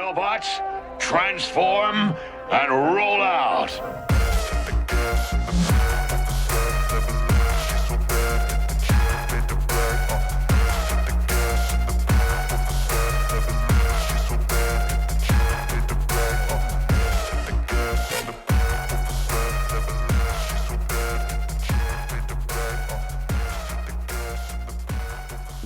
Dinobots, transform and roll out.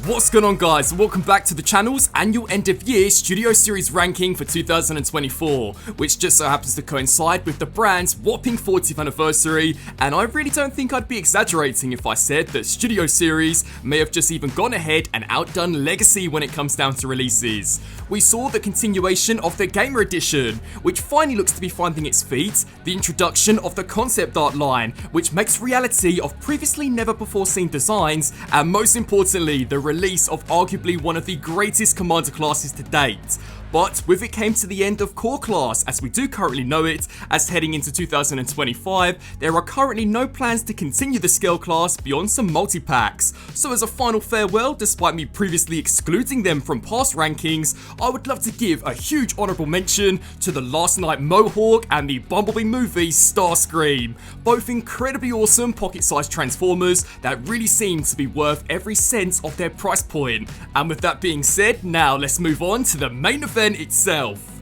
What's going on, guys? Welcome back to the channel's annual end of year Studio Series ranking for 2024, which just so happens to coincide with the brand's whopping 40th anniversary, and I really don't think I'd be exaggerating if I said that Studio Series may have just even gone ahead and outdone Legacy when it comes down to releases. We saw the continuation of the Gamer Edition, which finally looks to be finding its feet, the introduction of the concept art line, which makes reality of previously never before seen designs, and most importantly, the release of arguably one of the greatest commander classes to date. But with it came to the end of Core Class, as we do currently know it, as heading into 2025, there are currently no plans to continue the Scale class beyond some multi-packs. So as a final farewell, despite me previously excluding them from past rankings, I would love to give a huge honourable mention to the Last Night Mohawk and the Bumblebee movie Starscream. Both incredibly awesome pocket-sized Transformers that really seem to be worth every cent of their price point. And with that being said, now let's move on to the main event itself.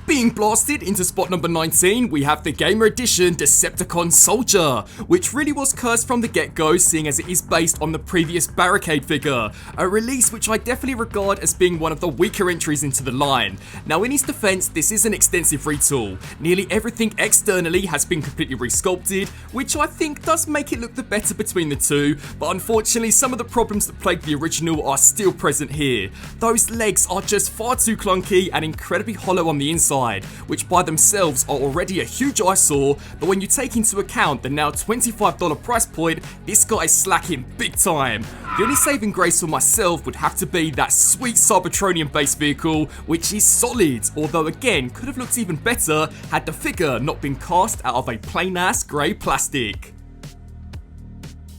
Being blasted into spot number 19, we have the Gamer Edition Decepticon Soldier, which really was cursed from the get-go, seeing as it is based on the previous Barricade figure, a release which I definitely regard as being one of the weaker entries into the line. Now in his defense, this is an extensive retool. Nearly everything externally has been completely resculpted, which I think does make it look the better between the two, but unfortunately some of the problems that plagued the original are still present here. Those legs are just far too clunky and incredibly hollow on the inside, which by themselves are already a huge eyesore, but when you take into account the now $25 price point, this guy is slacking big time. The only saving grace for myself would have to be that sweet Cybertronian base vehicle, which is solid, although again could have looked even better had the figure not been cast out of a plain ass grey plastic.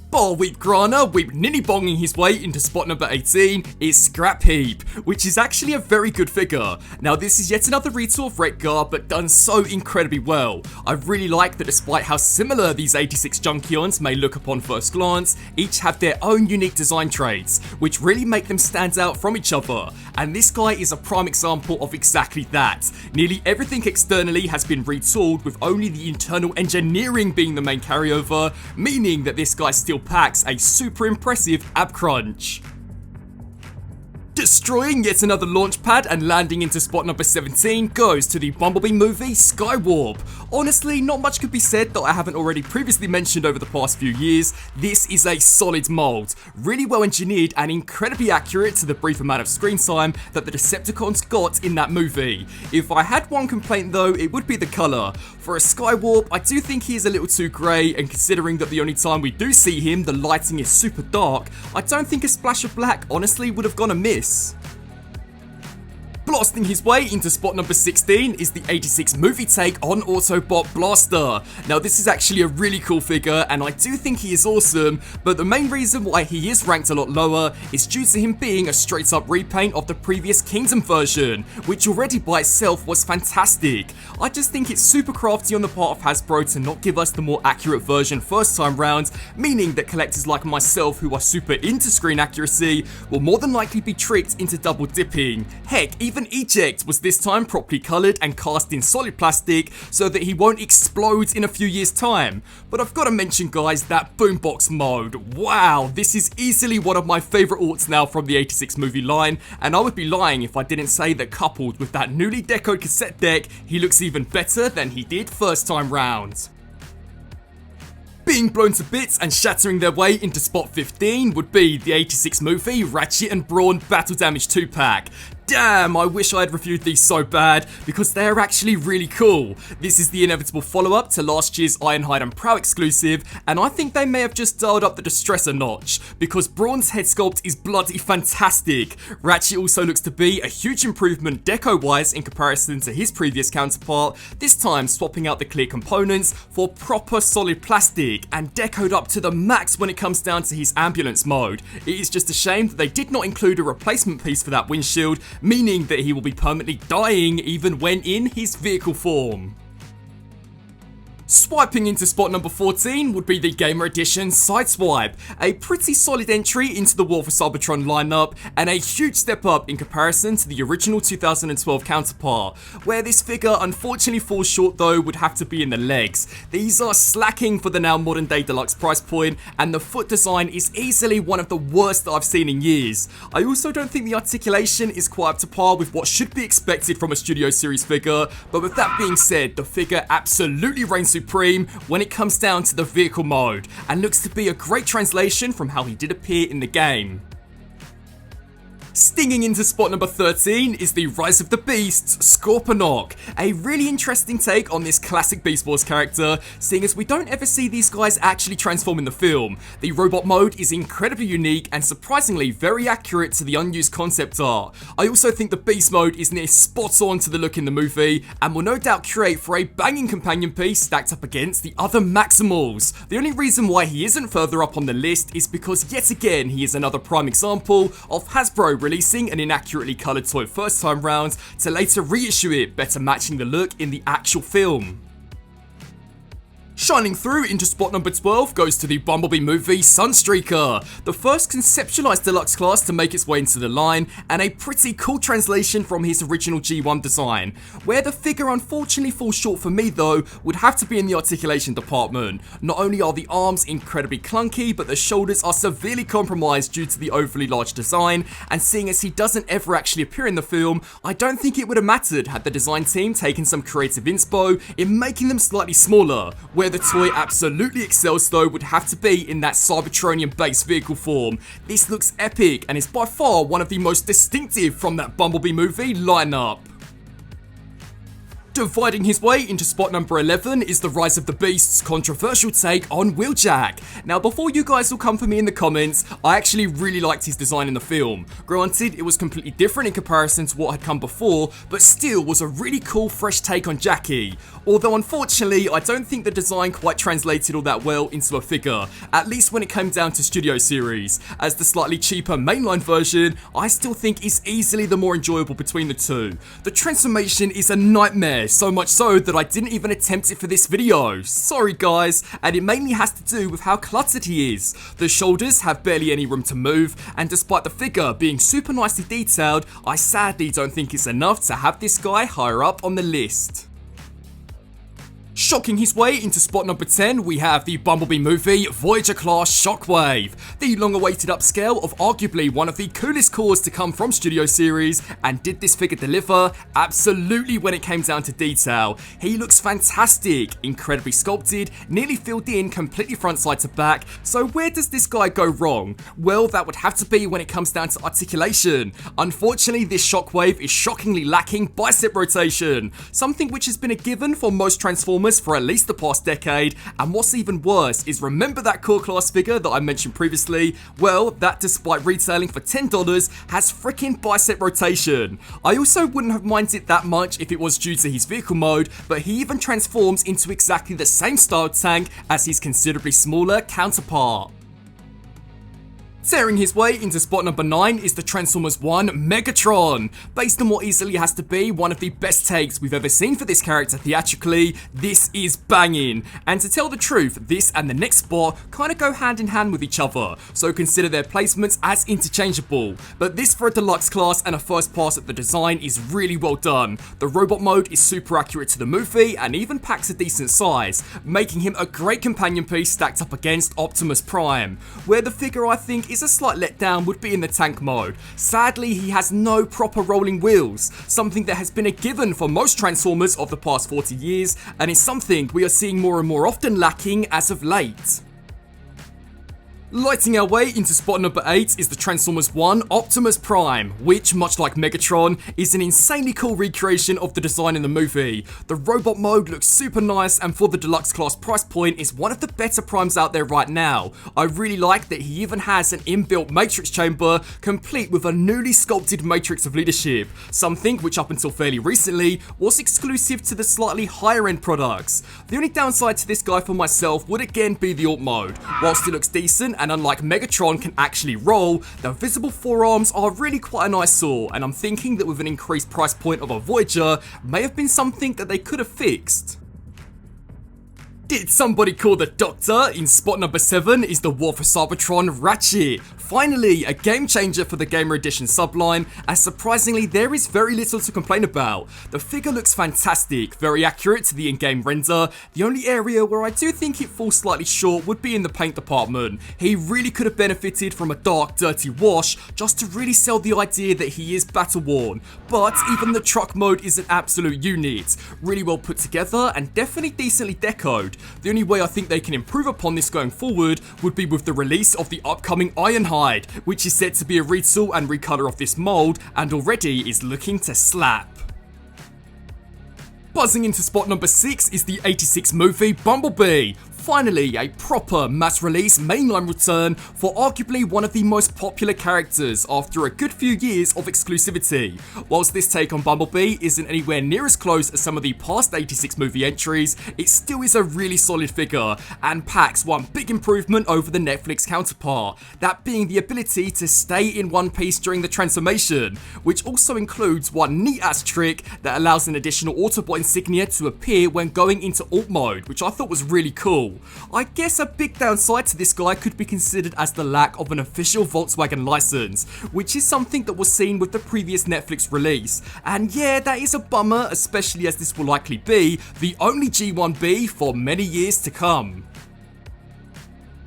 Bar Weep Grana, Weep ninny bonging his way into spot number 18 is Scrap Heap, which is actually a very good figure. Now this is yet another retool of Wreck-Gar, but done so incredibly well. I really like that despite how similar these 86 Junkions may look upon first glance, each have their own unique design traits, which really make them stand out from each other. And this guy is a prime example of exactly that. Nearly everything externally has been retooled, with only the internal engineering being the main carryover, meaning that this guy still packs a super impressive ab crunch. Destroying yet another launch pad and landing into spot number 17 goes to the Bumblebee movie Skywarp. Honestly, not much could be said that I haven't already previously mentioned over the past few years. This is a solid mold, really well engineered and incredibly accurate to the brief amount of screen time that the Decepticons got in that movie. If I had one complaint though, it would be the colour. For a Skywarp, I do think he is a little too grey, and considering that the only time we do see him, the lighting is super dark, I don't think a splash of black honestly would have gone amiss. Blasting his way into spot number 16 is the 86 movie take on Autobot Blaster. Now this is actually a really cool figure and I do think he is awesome, but the main reason why he is ranked a lot lower is due to him being a straight up repaint of the previous Kingdom version, which already by itself was fantastic. I just think it's super crafty on the part of Hasbro to not give us the more accurate version first time round, meaning that collectors like myself who are super into screen accuracy will more than likely be tricked into double dipping. Heck, even Eject was this time properly coloured and cast in solid plastic so that he won't explode in a few years time. But I've got to mention guys, that boombox mode, wow, this is easily one of my favourite aughts now from the 86 movie line, and I would be lying if I didn't say that coupled with that newly decoed cassette deck, he looks even better than he did first time round. Being blown to bits and shattering their way into spot 15 would be the 86 movie Ratchet and Brawn Battle Damage 2-pack. Damn, I wish I had reviewed these so bad, because they're actually really cool. This is the inevitable follow-up to last year's Ironhide and Prow exclusive, and I think they may have just dialed up the distress a notch, because Brawn's head sculpt is bloody fantastic. Ratchet also looks to be a huge improvement deco-wise in comparison to his previous counterpart, this time swapping out the clear components for proper solid plastic, and decoed up to the max when it comes down to his ambulance mode. It is just a shame that they did not include a replacement piece for that windshield, meaning that he will be permanently dying even when in his vehicle form. Swiping into spot number 14 would be the Gamer Edition Sideswipe, a pretty solid entry into the War for Cybertron lineup, and a huge step up in comparison to the original 2012 counterpart, where this figure unfortunately falls short though would have to be in the legs. These are slacking for the now modern day deluxe price point, and the foot design is easily one of the worst that I've seen in years. I also don't think the articulation is quite up to par with what should be expected from a Studio Series figure, but with that being said, the figure absolutely reigns supreme when it comes down to the vehicle mode, and looks to be a great translation from how he did appear in the game. Stinging into spot number 13 is the Rise of the Beasts Scorponok, a really interesting take on this classic Beast Wars character, seeing as we don't ever see these guys actually transform in the film. The robot mode is incredibly unique and surprisingly very accurate to the unused concept art. I also think the Beast mode is near spot on to the look in the movie, and will no doubt create for a banging companion piece stacked up against the other Maximals. The only reason why he isn't further up on the list is because yet again he is another prime example of Hasbro releasing an inaccurately coloured toy first time round to later reissue it, better matching the look in the actual film. Shining through into spot number 12 goes to the Bumblebee movie Sunstreaker, the first conceptualized deluxe class to make its way into the line, and a pretty cool translation from his original G1 design. Where the figure unfortunately falls short for me though would have to be in the articulation department. Not only are the arms incredibly clunky, but the shoulders are severely compromised due to the overly large design, and seeing as he doesn't ever actually appear in the film, I don't think it would have mattered had the design team taken some creative inspo in making them slightly smaller. Where the toy absolutely excels though would have to be in that Cybertronian base vehicle form. This looks epic and is by far one of the most distinctive from that Bumblebee movie lineup. Dividing his way into spot number 11 is the Rise of the Beast's controversial take on Wheeljack. Now before you guys will come for me in the comments, I actually really liked his design in the film. Granted, it was completely different in comparison to what had come before, but still was a really cool fresh take on Jackie. Although unfortunately, I don't think the design quite translated all that well into a figure, at least when it came down to Studio Series, as the slightly cheaper mainline version I still think is easily the more enjoyable between the two. The transformation is a nightmare, so much so that I didn't even attempt it for this video. Sorry guys, and it mainly has to do with how cluttered he is. The shoulders have barely any room to move, and despite the figure being super nicely detailed, I sadly don't think it's enough to have this guy higher up on the list. Shocking his way into spot number 10, we have the Bumblebee movie Voyager class Shockwave, the long-awaited upscale of arguably one of the coolest cores to come from Studio Series, and did this figure deliver? Absolutely when it came down to detail. He looks fantastic, incredibly sculpted, nearly filled in completely front side to back, so where does this guy go wrong? Well, that would have to be when it comes down to articulation. Unfortunately, this Shockwave is shockingly lacking bicep rotation, something which has been a given for most Transformers for at least the past decade, and what's even worse is remember that core class figure that I mentioned previously? Well, that despite retailing for $10 has freaking bicep rotation. I also wouldn't have minded that much if it was due to his vehicle mode, but he even transforms into exactly the same style tank as his considerably smaller counterpart. Tearing his way into spot number 9 is the Transformers 1 Megatron. Based on what easily has to be one of the best takes we've ever seen for this character theatrically, this is banging. And to tell the truth, this and the next spot kind of go hand in hand with each other, so consider their placements as interchangeable. But this for a deluxe class and a first pass at the design is really well done. The robot mode is super accurate to the movie and even packs a decent size, making him a great companion piece stacked up against Optimus Prime, where the figure I think is a slight letdown would be in the tank mode. Sadly, he has no proper rolling wheels, something that has been a given for most Transformers of the past 40 years, and is something we are seeing more and more often lacking as of late. Lighting our way into spot number 8 is the Transformers 1 Optimus Prime, which, much like Megatron, is an insanely cool recreation of the design in the movie. The robot mode looks super nice, and for the deluxe class price point is one of the better primes out there right now. I really like that he even has an inbuilt matrix chamber, complete with a newly sculpted matrix of leadership, something which up until fairly recently was exclusive to the slightly higher end products. The only downside to this guy for myself would again be the alt mode. Whilst it looks decent and unlike Megatron can actually roll, the visible forearms are really quite an eyesore, and I'm thinking that with an increased price point of a Voyager, may have been something that they could have fixed. Did somebody call the Doctor? In spot number 7 is the War for Cybertron Ratchet. Finally, a game changer for the Gamer Edition subline, as surprisingly there is very little to complain about. The figure looks fantastic, very accurate to the in-game render. The only area where I do think it falls slightly short would be in the paint department. He really could have benefited from a dark, dirty wash just to really sell the idea that he is battle-worn. But even the truck mode is an absolute unit. Really well put together and definitely decently decoed. The only way I think they can improve upon this going forward would be with the release of the upcoming Ironhide, which is said to be a retool and recolor of this mold and already is looking to slap. Buzzing into spot number 6 is the 86 movie Bumblebee. Finally, a proper mass release mainline return for arguably one of the most popular characters after a good few years of exclusivity. Whilst this take on Bumblebee isn't anywhere near as close as some of the past 86 movie entries, it still is a really solid figure and packs one big improvement over the Netflix counterpart, that being the ability to stay in one piece during the transformation, which also includes one neat ass trick that allows an additional Autobot insignia to appear when going into alt mode, which I thought was really cool. I guess a big downside to this guy could be considered as the lack of an official Volkswagen license, which is something that was seen with the previous Netflix release. And yeah, that is a bummer, especially as this will likely be the only G1B for many years to come.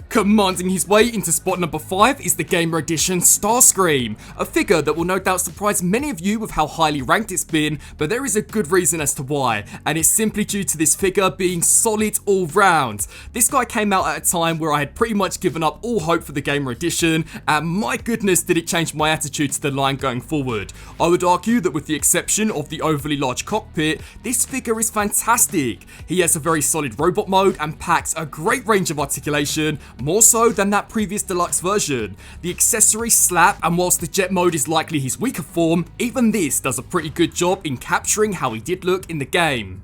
Commanding his way into spot number 5 is the Gamer Edition Starscream, a figure that will no doubt surprise many of you with how highly ranked it's been, but there is a good reason as to why, and it's simply due to this figure being solid all round. This guy came out at a time where I had pretty much given up all hope for the Gamer Edition, and my goodness did it change my attitude to the line going forward. I would argue that with the exception of the overly large cockpit, this figure is fantastic. He has a very solid robot mode and packs a great range of articulation, more so than that previous deluxe version. The accessories slap, and whilst the jet mode is likely his weaker form, even this does a pretty good job in capturing how he did look in the game.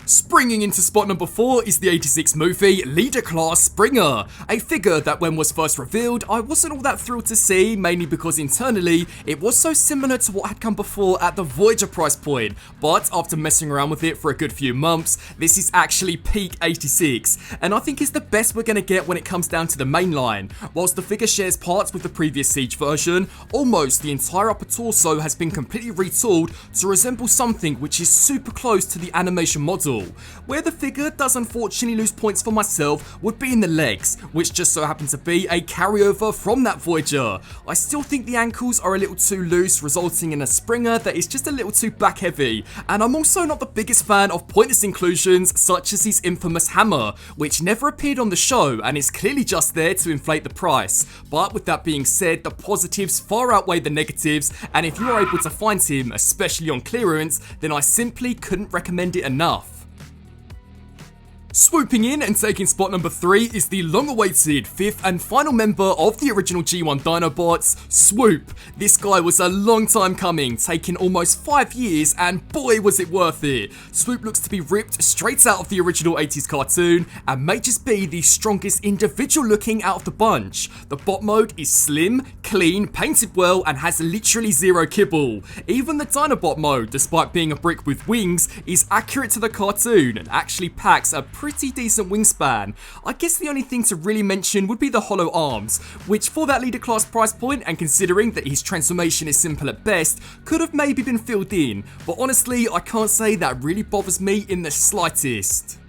Springing into spot number 4 is the 86 movie Leader Class Springer, a figure that when was first revealed I wasn't all that thrilled to see, mainly because internally it was so similar to what had come before at the Voyager price point, but after messing around with it for a good few months, this is actually peak 86, and I think is the best we're going to get when it comes down to the mainline. Whilst the figure shares parts with the previous Siege version, almost the entire upper torso has been completely retooled to resemble something which is super close to the animation model. Where the figure does unfortunately lose points for myself would be in the legs, which just so happen to be a carryover from that Voyager. I still think the ankles are a little too loose, resulting in a Springer that is just a little too back heavy, and I'm also not the biggest fan of pointless inclusions such as his infamous hammer, which never appeared on the show and is clearly just there to inflate the price. But with that being said, the positives far outweigh the negatives, and if you are able to find him, especially on clearance, then I simply couldn't recommend it enough. Swooping in and taking spot number 3 is the long-awaited 5th and final member of the original G1 Dinobots, Swoop. This guy was a long time coming, taking almost 5 years, and boy was it worth it. Swoop looks to be ripped straight out of the original 80s cartoon, and may just be the strongest individual looking out of the bunch. The bot mode is slim, clean, painted well, and has literally zero kibble. Even the Dinobot mode, despite being a brick with wings, is accurate to the cartoon and actually packs a pretty decent wingspan. I guess the only thing to really mention would be the hollow arms, which for that leader class price point and considering that his transformation is simple at best, could have maybe been filled in, but honestly I can't say that really bothers me in the slightest.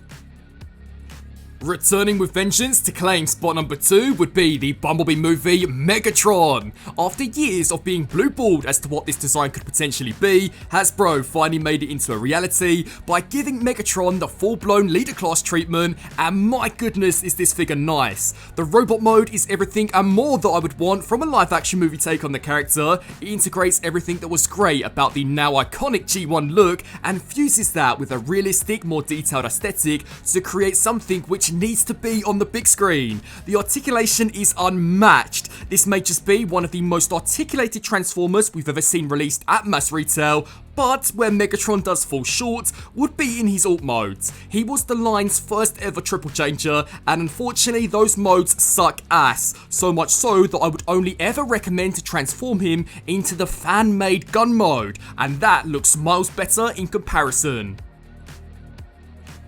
Returning with vengeance to claim spot number 2 would be the Bumblebee movie Megatron. After years of being blueballed as to what this design could potentially be, Hasbro finally made it into a reality by giving Megatron the full-blown leader class treatment, and my goodness is this figure nice. The robot mode is everything and more that I would want from a live action movie take on the character. It integrates everything that was great about the now iconic G1 look and fuses that with a realistic, more detailed aesthetic to create something which footage needs to be on the big screen. The articulation is unmatched. This may just be one of the most articulated Transformers we've ever seen released at mass retail, but where Megatron does fall short would be in his alt modes. He was the line's first ever triple changer, and unfortunately those modes suck ass, so much so that I would only ever recommend to transform him into the fan-made gun mode, and that looks miles better in comparison.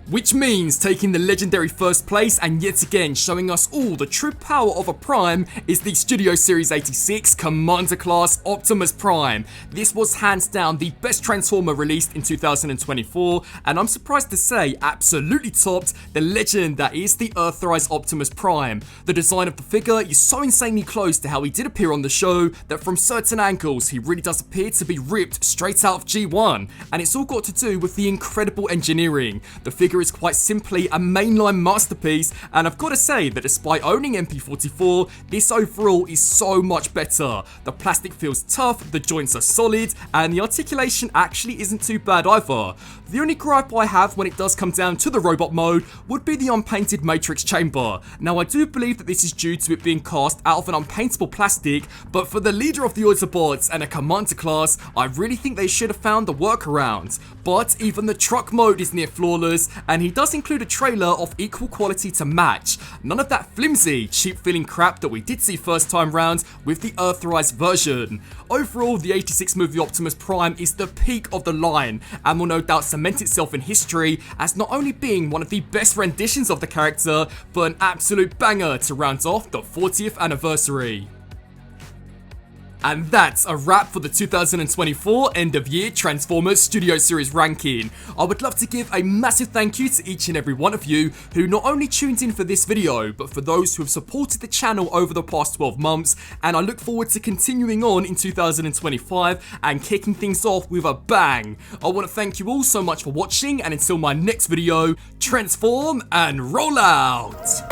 Which means taking the legendary first place and yet again showing us all the true power of a Prime is the Studio Series 86 Commander Class Optimus Prime. This was hands down the best Transformer released in 2024, and I'm surprised to say absolutely topped the legend that is the Earthrise Optimus Prime. The design of the figure is so insanely close to how he did appear on the show that from certain angles he really does appear to be ripped straight out of G1, and it's all got to do with the incredible engineering. The figure is quite simply a mainline masterpiece, and I've got to say that despite owning MP44, this overall is so much better. The plastic feels tough, the joints are solid, and the articulation actually isn't too bad either. The only gripe I have when it does come down to the robot mode would be the unpainted matrix chamber. Now I do believe that this is due to it being cast out of an unpaintable plastic, but for the leader of the Autobots and a Commander class, I really think they should have found the workaround. But even the truck mode is near flawless, and he does include a trailer of equal quality to match. None of that flimsy, cheap feeling crap that we did see first time round with the Earthrise version. Overall, the 86 movie Optimus Prime is the peak of the line, and will no doubt cement itself in history as not only being one of the best renditions of the character, but an absolute banger to round off the 40th anniversary. And that's a wrap for the 2024 end of year Transformers Studio Series ranking. I would love to give a massive thank you to each and every one of you who not only tuned in for this video, but for those who have supported the channel over the past 12 months, and I look forward to continuing on in 2025 and kicking things off with a bang. I want to thank you all so much for watching, and until my next video, transform and roll out!